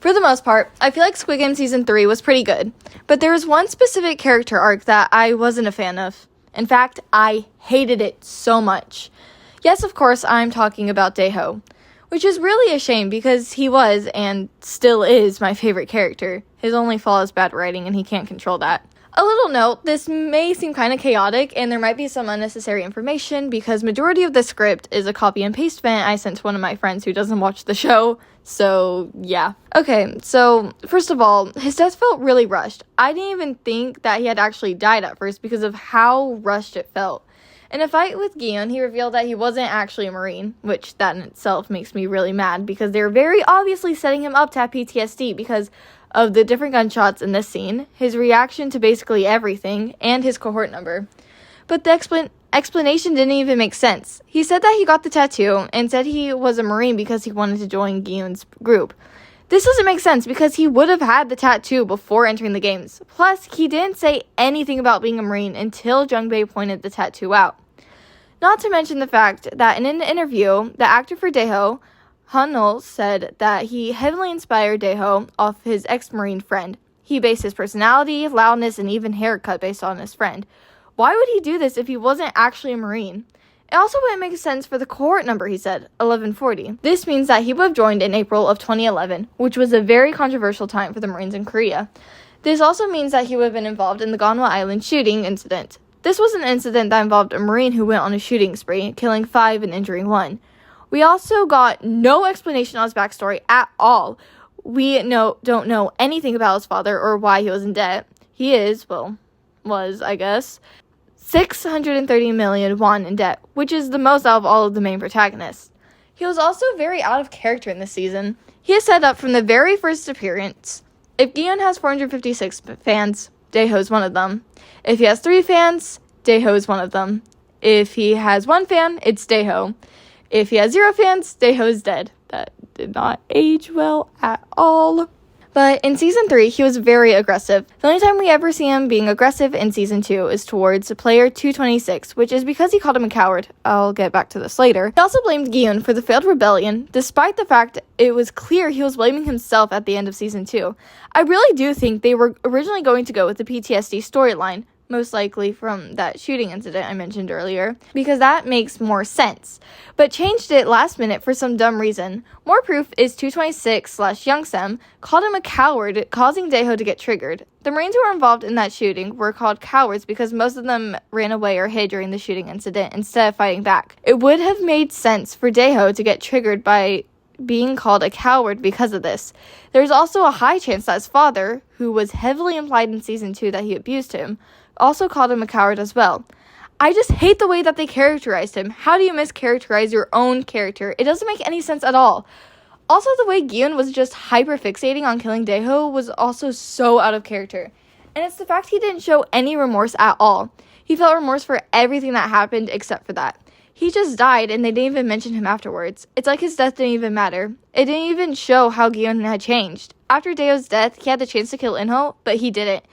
For the most part, I feel like Squid Game Season 3 was pretty good, but there was one specific character arc that I wasn't a fan of. In fact, I hated it so much. Yes, of course, I'm talking about Dae-ho, which is really a shame because he was, and still is, my favorite character. His only flaw is bad writing, and he can't control that. A little note, this may seem kind of chaotic, and there might be some unnecessary information because majority of the script is a copy and paste event I sent to one of my friends who doesn't watch the show, so yeah. Okay, so first of all, his death felt really rushed. I didn't even think that he had actually died at first because of how rushed it felt. In a fight with Gi-hun, he revealed that he wasn't actually a Marine, which that in itself makes me really mad because they're very obviously setting him up to have PTSD because of the different gunshots in this scene, his reaction to basically everything, and his cohort number. But the explanation didn't even make sense. He said that he got the tattoo and said he was a Marine because he wanted to join Gi-hun's group. This doesn't make sense because he would have had the tattoo before entering the games. Plus, he didn't say anything about being a Marine until Jung-bae pointed the tattoo out. Not to mention the fact that in an interview, the actor for Dae-ho, Han-ul, said that he heavily inspired Dae-ho off his ex-Marine friend. He based his personality, loudness, and even haircut based on his friend. Why would he do this if he wasn't actually a Marine? It also wouldn't make sense for the cohort number, he said, 1140. This means that he would have joined in April of 2011, which was a very controversial time for the Marines in Korea. This also means that he would have been involved in the Ganhwa Island shooting incident. This was an incident that involved a Marine who went on a shooting spree, killing 5 and injuring 1. We also got no explanation on his backstory at all. We don't know anything about his father or why he was in debt. He was, I guess, 630 million won in debt, which is the most out of all of the main protagonists. He was also very out of character in this season. He is set up from the very first appearance. If Gi-hun has 456 fans, Dae-ho is one of them. If he has 3 fans, Dae-ho is one of them. If he has 1 fan, it's Dae-ho. If he has 0 fans, Dae-ho is dead. That did not age well at all. But in Season 3, he was very aggressive. The only time we ever see him being aggressive in Season 2 is towards player 226, which is because he called him a coward. I'll get back to this later. He also blamed Gi-hun for the failed rebellion, despite the fact it was clear he was blaming himself at the end of Season 2. I really do think they were originally going to go with the PTSD storyline, most likely from that shooting incident I mentioned earlier, because that makes more sense, but changed it last minute for some dumb reason. More proof is 226/Yeong-sam called him a coward, causing Dae-ho to get triggered. The Marines who were involved in that shooting were called cowards because most of them ran away or hid during the shooting incident instead of fighting back. It would have made sense for Dae-ho to get triggered by being called a coward because of this. There's also a high chance that his father, who was heavily implied in Season 2 that he abused him, also called him a coward as well. I just hate the way that they characterized him. How do you mischaracterize your own character? It doesn't make any sense at all. Also, the way Gi-hun was just hyper-fixating on killing Dae-ho was also so out of character. And it's the fact he didn't show any remorse at all. He felt remorse for everything that happened except for that. He just died and they didn't even mention him afterwards. It's like his death didn't even matter. It didn't even show how Gi-hun had changed. After Dae-ho's death, he had the chance to kill In-ho, but he didn't.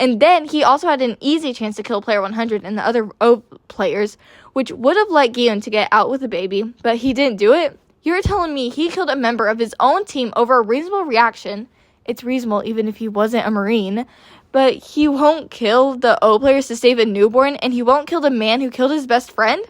And then he also had an easy chance to kill player 100 and the other players, which would have let Gi-hun to get out with the baby, but he didn't do it. You're telling me he killed a member of his own team over a reasonable reaction? It's reasonable even if he wasn't a Marine. But he won't kill the O players to save a newborn, and he won't kill the man who killed his best friend?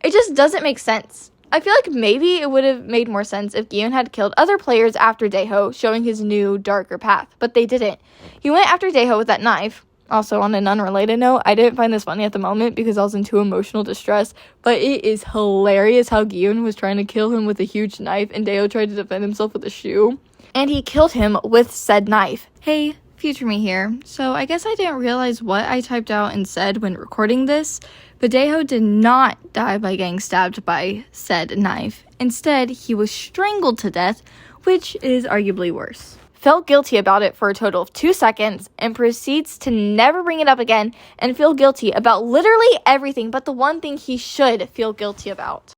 It just doesn't make sense. I feel like maybe it would have made more sense if Gi-hun had killed other players after Dae-ho, showing his new, darker path, but they didn't. He went after Dae-ho with that knife. Also, on an unrelated note, I didn't find this funny at the moment because I was in too emotional distress, but it is hilarious how Gi-hun was trying to kill him with a huge knife and Dae-ho tried to defend himself with a shoe. And he killed him with said knife. Hey, future me here. So I guess I didn't realize what I typed out and said when recording this, but Dae-ho did not die by getting stabbed by said knife. Instead, he was strangled to death, which is arguably worse. Felt guilty about it for a total of 2 seconds and proceeds to never bring it up again and feel guilty about literally everything but the one thing he should feel guilty about.